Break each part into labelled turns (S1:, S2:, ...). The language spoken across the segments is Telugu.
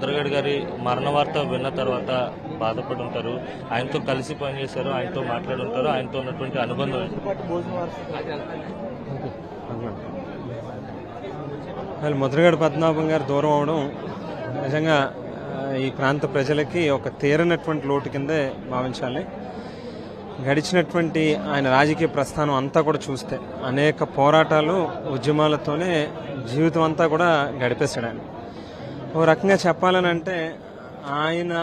S1: ముద్రగడ గారి మరణ వార్త విన్న తర్వాత బాధపడి ఉంటారు. ఆయనతో కలిసి పనిచేశారు, ఆయనతో మాట్లాడి ఉంటారు. ఆయనతో ఉన్నటువంటి అనుబంధం
S2: ముద్రగడ పద్మనాభం గారు దూరం అవడం నిజంగా ఈ ప్రాంత ప్రజలకి ఒక తీరనటువంటి లోటు కిందే భావించాలి. గడిచినటువంటి ఆయన రాజకీయ ప్రస్థానం అంతా కూడా చూస్తే అనేక పోరాటాలు ఉద్యమాలతోనే జీవితం అంతా కూడా గడిపేశాడు. ఆయన ఓ రకంగా చెప్పాలని అంటే ఆయన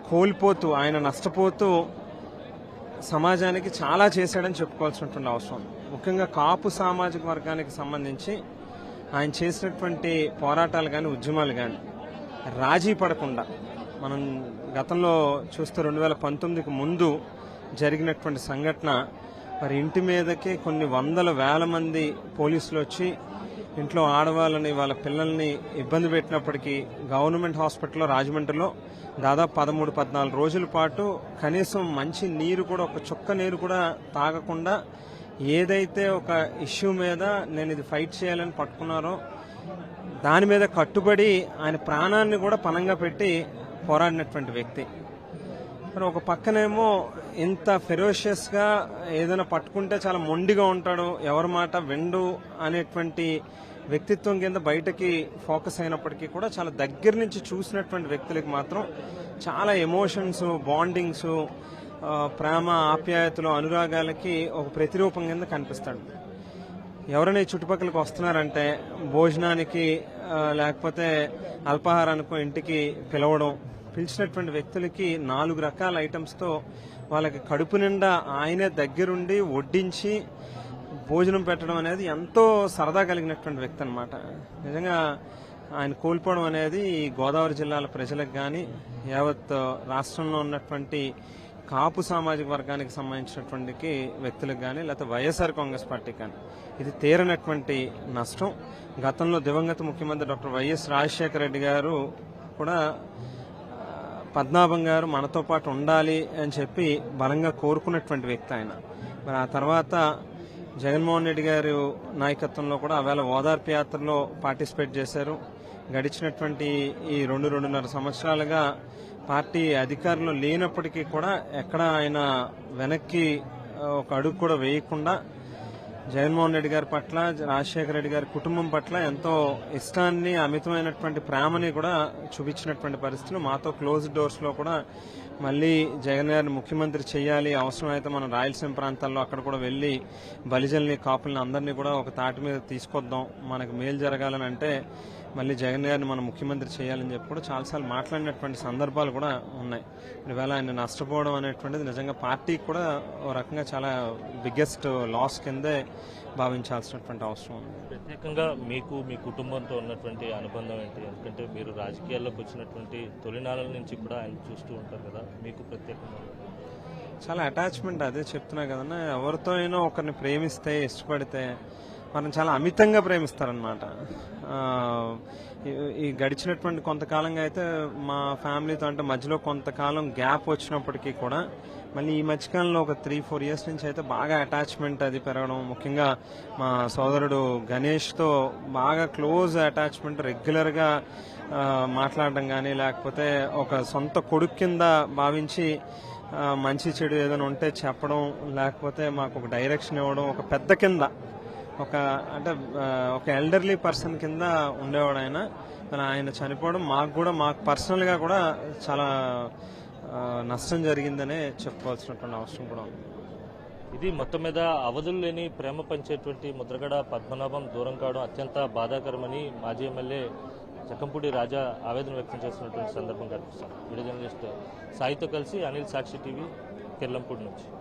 S2: కోల్పోతూ ఆయన నష్టపోతూ సమాజానికి చాలా చేశాడని చెప్పుకోవాల్సినటువంటి అవసరం. ముఖ్యంగా కాపు సామాజిక వర్గానికి సంబంధించి ఆయన చేసినటువంటి పోరాటాలు కానీ ఉద్యమాలు కానీ రాజీ పడకుండా మనం గతంలో చూస్తే 2019కి ముందు జరిగినటువంటి సంఘటన, మరి ఇంటి మీదకి కొన్ని వందల వేల మంది పోలీసులు వచ్చి ఇంట్లో ఆడవాళ్ళని వాళ్ళ పిల్లల్ని ఇబ్బంది పెట్టినప్పటికీ గవర్నమెంట్ హాస్పిటల్లో రాజమండ్రిలో దాదాపు 13-14 రోజుల పాటు కనీసం మంచి నీరు కూడా, ఒక చుక్క నీరు కూడా తాగకుండా ఏదైతే ఒక ఇష్యూ మీద నేను ఇది ఫైట్ చేయాలని పట్టుకున్నారో దాని మీద కట్టుబడి ఆయన ప్రాణాన్ని కూడా పణంగా పెట్టి పోరాడినటువంటి వ్యక్తి. మరి ఒక పక్కనేమో ఇంత ఫెరోషియస్గా ఏదైనా పట్టుకుంటే చాలా మొండిగా ఉంటాడు, ఎవరి మాట విండు అనేటువంటి వ్యక్తిత్వం కింద బయటకి ఫోకస్ అయినప్పటికీ కూడా చాలా దగ్గర నుంచి చూసినటువంటి వ్యక్తులకి మాత్రం చాలా ఎమోషన్స్, బాండింగ్స్, ప్రేమ, ఆప్యాయతలు, అనురాగాలకి ఒక ప్రతిరూపం కింద కనిపిస్తాడు. ఎవరైనా ఈ చుట్టుపక్కలకి వస్తున్నారంటే భోజనానికి లేకపోతే అల్పాహారానికో ఇంటికి పిలవడం, పిలిచినటువంటి వ్యక్తులకి 4 రకాల ఐటమ్స్తో వాళ్ళకి కడుపు నిండా ఆయనే దగ్గరుండి వడ్డించి భోజనం పెట్టడం అనేది ఎంతో సరదా కలిగినటువంటి వ్యక్తి అనమాట. నిజంగా ఆయన కోల్పోవడం అనేది గోదావరి జిల్లాల ప్రజలకు కానీ యావత్ రాష్ట్రంలో ఉన్నటువంటి కాపు సామాజిక వర్గానికి సంబంధించినటువంటి వ్యక్తులకు కానీ లేకపోతే వైఎస్ఆర్ కాంగ్రెస్ పార్టీకి కానీ ఇది తీరనటువంటి నష్టం. గతంలో దివంగత ముఖ్యమంత్రి డాక్టర్ వైఎస్ రాజశేఖర రెడ్డి గారు కూడా పద్మనాభం గారు మనతో పాటు ఉండాలి అని చెప్పి బలంగా కోరుకున్నటువంటి వ్యక్తి ఆయన. మరి ఆ తర్వాత జగన్మోహన్ రెడ్డి గారు నాయకత్వంలో కూడా ఆవేళ ఓదార్పు యాత్రలో పార్టిసిపేట్ చేశారు. గడిచినటువంటి ఈ 2-2.5 సంవత్సరాలుగా పార్టీ అధికారంలో లేనప్పటికీ కూడా ఎక్కడ ఆయన వెనక్కి ఒక అడుగు కూడా వేయకుండా జగన్మోహన్ రెడ్డి గారి పట్ల, రాజశేఖర రెడ్డి గారి కుటుంబం పట్ల ఎంతో ఇష్టాన్ని, అమితమైనటువంటి ప్రేమని కూడా చూపించినటువంటి పరిస్థితులు. మాతో క్లోజ్ డోర్స్ లో కూడా మళ్ళీ జగన్ గారిని ముఖ్యమంత్రి చేయాలి, అవసరమైతే మనం రాయలసీమ ప్రాంతాల్లో అక్కడ కూడా వెళ్లి బలిజల్ని, కాపుల్ని అందరినీ కూడా ఒక తాటి మీద తీసుకొద్దాం, మనకు మేలు జరగాలని అంటే మళ్ళీ జగన్ గారిని మనం ముఖ్యమంత్రి చేయాలని చెప్పి కూడా చాలాసార్లు మాట్లాడినటువంటి సందర్భాలు కూడా ఉన్నాయి. ఇవాళ ఆయన నష్టపోవడం అనేటువంటిది నిజంగా పార్టీకి కూడా ఓ రకంగా చాలా బిగ్గెస్ట్ లాస్ కిందే భావించాల్సినటువంటి అవసరం ఉంది.
S1: ప్రత్యేకంగా మీకు మీ కుటుంబంతో ఉన్నటువంటి అనుబంధం ఏంటి? ఎందుకంటే మీరు రాజకీయాల్లోకి వచ్చినటువంటి తొలినాళ్ళ నుంచి కూడా ఆయన చూస్తూ ఉంటారు కదా, మీకు ప్రత్యేకంగా
S2: చాలా అటాచ్మెంట్. అదే చెప్తున్నా కదన్నా, ఎవరితో అయినా ఒకరిని ప్రేమిస్తే, ఇష్టపడితే మనం చాలా అమితంగా ప్రేమిస్తారనమాట. ఈ గడిచినటువంటి కొంతకాలంగా అయితే మా ఫ్యామిలీతో అంటే మధ్యలో కొంతకాలం గ్యాప్ వచ్చినప్పటికీ కూడా మళ్ళీ ఈ మధ్యకాలంలో ఒక 3-4 ఇయర్స్ నుంచి అయితే బాగా అటాచ్మెంట్ అది పెరగడం. ముఖ్యంగా మా సోదరుడు గణేష్తో బాగా క్లోజ్ అటాచ్మెంట్, రెగ్యులర్గా మాట్లాడడం కానీ లేకపోతే ఒక సొంత కొడుకు కింద భావించి మంచి చెడు ఏదైనా ఉంటే చెప్పడం, లేకపోతే మాకు ఒక డైరెక్షన్ ఇవ్వడం, ఒక పెద్ద కింద అంటే ఒక ఎల్డర్లీ పర్సన్ కింద ఉండేవాడు ఆయన. ఆయన చనిపోవడం మాకు పర్సనల్గా కూడా చాలా నష్టం జరిగిందనే చెప్పుకోవాల్సినటువంటి అవసరం కూడా ఉంది.
S1: ఇది మొత్తం మీద అవధులు లేని ప్రేమ పంచేటువంటి ముద్రగడ పద్మనాభం దూరం కావడం అత్యంత బాధాకరమని మాజీ ఎమ్మెల్యే జకంపూడి రాజా ఆవేదన వ్యక్తం చేస్తున్నటువంటి సందర్భం కనిపిస్తుంది. వీడియో జర్నలిస్ట్ సాయితో కలిసి అనిల్, సాక్షి టీవీ, కిర్లంపూడి నుంచి.